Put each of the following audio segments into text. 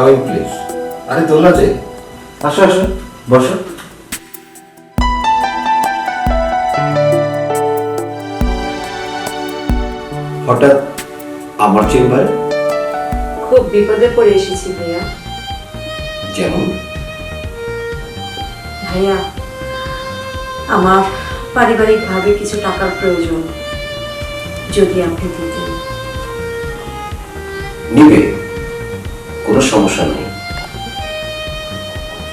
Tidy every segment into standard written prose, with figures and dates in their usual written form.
Coming please. আরে দোলনা যে, আসো আসো, বসো। হঠাৎ আমার চেম্বারে? খুব বিপদে পড়ে এসেছি ভাইয়া। যেমন? ভাইয়া, আমার পারিবারিকভাবে কিছু টাকার প্রয়োজন, যদি আপনি দিতেন। নিবে, কোনো সমস্যা নেই।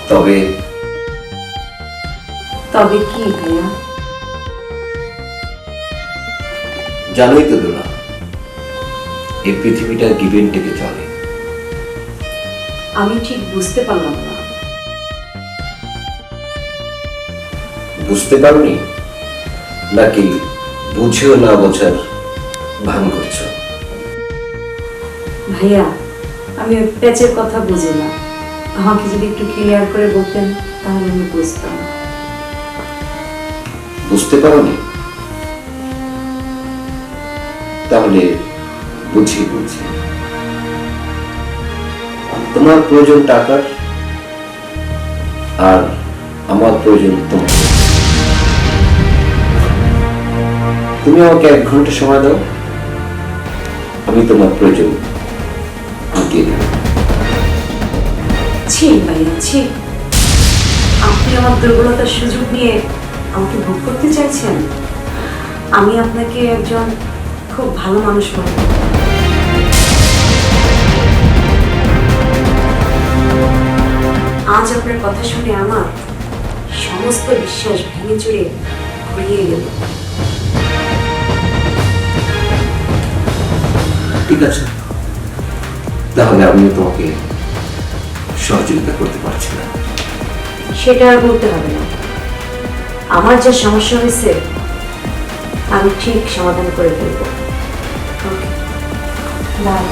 তবে তবে কি ভাইয়া? জানোই তো দোলা, এই পৃথিবীটা গিভেন টেকে চলে। আমি ঠিক বুঝতে পারলাম না। বুঝতে পারোনি নাকি বুঝেও না বোঝার ভান করছো? ভাইয়া, আমি ওই প্যাচের কথা বুঝি না। আমাকে যদি একটু ক্লিয়ার করে বলতেন তাহলে আমি বুঝতাম। বুঝতে পারোনি? তাহলে বুঝি বুঝি। তোমার প্রয়োজন টাকার, আর আমার প্রয়োজন তোমার। তুমি আমাকে 1 ঘন্টা সময় দাও, আমি তোমার প্রয়োজন মিটিয়ে দেব। ছি ভাইয়া, ছি। আপনি আমার দুর্বলতার সুযোগ নিয়ে আমাকে ভোগ করতে চাইছেন? আমি আপনাকে একজন খুব ভালো মানুষ মনে করি। আজ আপনার কথা শুনে আমার সমস্ত বিশ্বাস ভেঙে চুরে ঘুরিয়ে গেল। ঠিক আছে, তাহলে আমি তোমাকে সহযোগিতা করতে পারছি না। সেটা আর বলতে হবে না। আমার যা সমস্যা হয়েছে আমি ঠিক সমাধান করে ফেলবো। ওকে, বাই।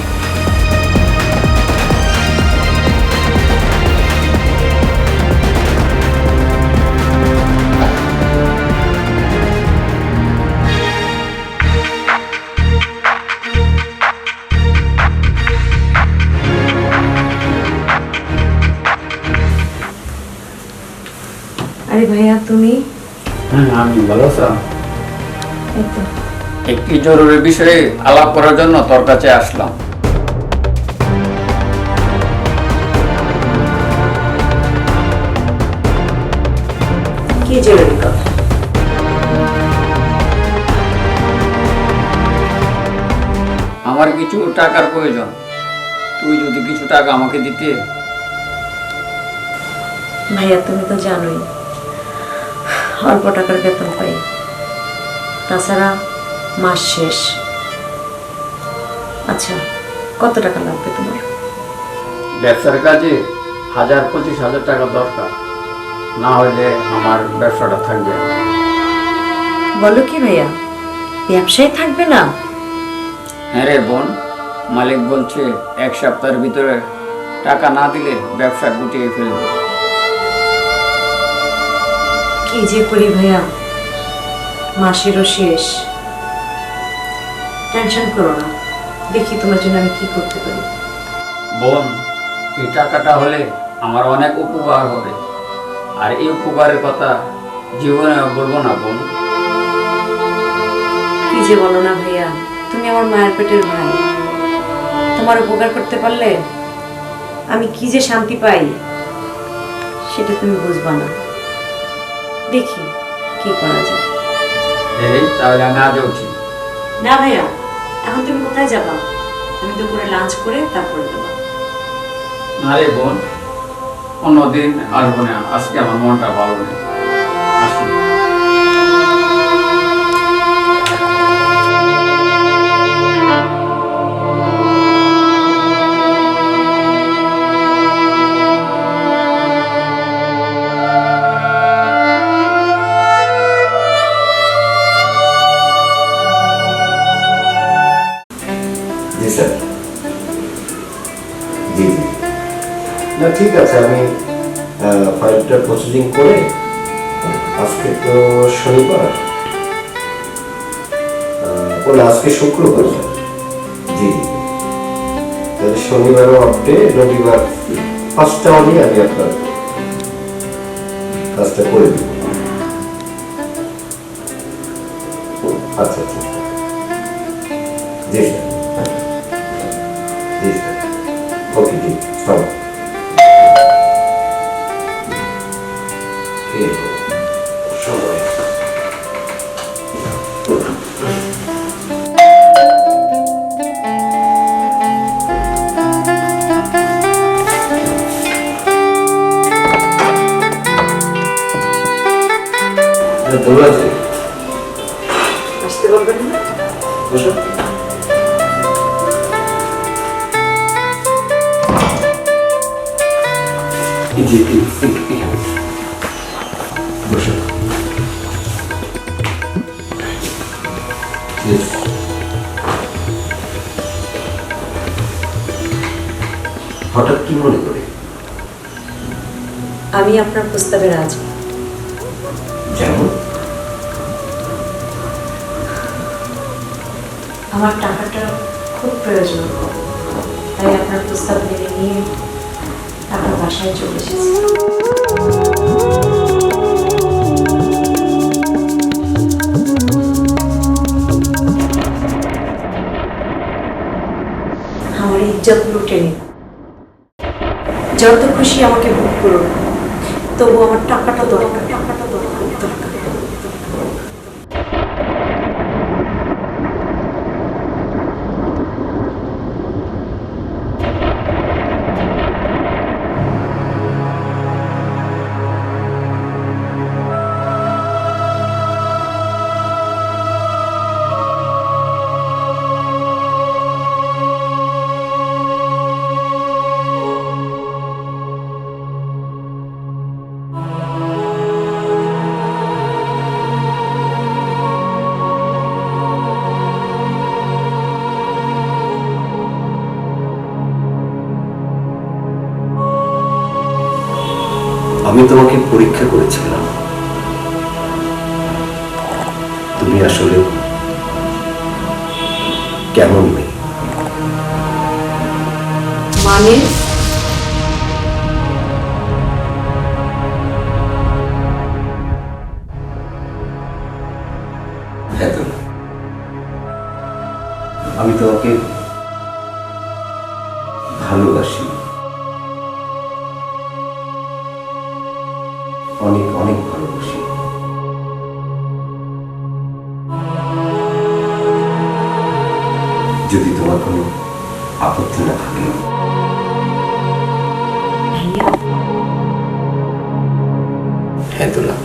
আরে ভাইয়া, তুমি? হ্যাঁ, আমি ভালো আছি। এই তো। একটি জরুরি বিষয়ে আলাপ করার জন্য তোর কাছে আসলাম। কি জরুরি কথা? আমার কিছু টাকার প্রয়োজন, তুই যদি কিছু টাকা আমাকে দিতে। ভাইয়া, তুমি তো জানোই অল্প টাকার বেতন পাই, তাছাড়া মাস শেষ। আচ্ছা, কত টাকা লাগবে তোমার? ব্যবসার কাজে 1000-25,000 টাকা দরকার, না হলে আমার ব্যবসাটা থাকবে না। বলো কি ভাইয়া, ব্যবসায় থাকবে না? হ্যাঁ রে বোন, মালিক বলছে 1 সপ্তাহের ভিতরে টাকা না দিলে ব্যবসা গুটিয়ে ফেলবে। কি যে করি ভাইয়া, মাসেরও শেষ। টেনশন করো না, দেখি তোমার জন্য আমি কি করতে পারি। বোন, এই টাকাটা হলে আমার অনেক উপকার হবে, আর এই উপকারের কথা জীবনে বলবো না বোন। কি যে বলো না ভাইয়া, তুমি আমার মায়ের পেটের ভাই। তোমার উপকার করতে পারলে আমি কি যে শান্তি পাই সেটা তুমি বুঝবা না। দেখি কি করা যায়। এই তাহলে আমি আজও উঠি। না ভাইয়া, এখন তুমি কোথায় যাবা? আমি দুপুরে লাঞ্চ করে তারপরে দেবো। না রে বোন, অন্যদিন আসবো না, আজকে আমার মনটা ভালো নেই, আসি। জি স্যার। জি জি, না ঠিক আছে, আমি ফাইলটা প্রসেসিং করে, আজকে তো শনিবার, আজকে শুক্রবার স্যার। জি জি, তো তাহলে শনিবারও আপডে, রবিবার 5টা হলে আমি আপনার কাজটা করে দিব। আচ্ছা আচ্ছা, জি স্যার, জি স্যার, ওকে, জি সব সময়। ভালো আছে, আসতে বলবেন না? বসো। জি বসো। Yes. হঠাৎ কি মনে করে? আমি আপনার প্রস্তাবে রাজি। যেমন? আমার টাকাটা খুব প্রয়োজন, তাই আপনার প্রস্তাব মেনে নিয়ে টাকা বাসায় চলে এসেছি। আমার ইজ্জত লুটে নিন, যত খুশি আমাকে ভোগ করুন, তবু আমার টাকাটা দরকার, টাকাটা দরকার, দরকার। আমি তোমাকে পরীক্ষা করেছিলাম, তুমি আসলে কেমন মেয়ে। মানে হ্যাঁ তো, আমি তোমাকে ভালোবাসি, অনেক অনেক ভালোবাসি। যদি তোমার কোনো আপত্তি না থাকে। ভাইয়া, হ্যাঁ দোলা,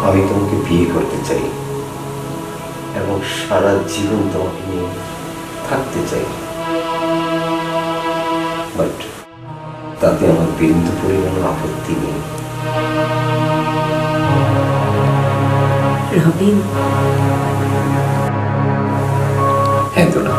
আমি তোমাকে বিয়ে করতে চাই এবং সারা জীবন তোমাকে নিয়ে থাকতে চাই, বাট তাতে আমার বিন্দু পরিমাণ আপত্তি নেই। রবিন, হ্যাঁ দোলা,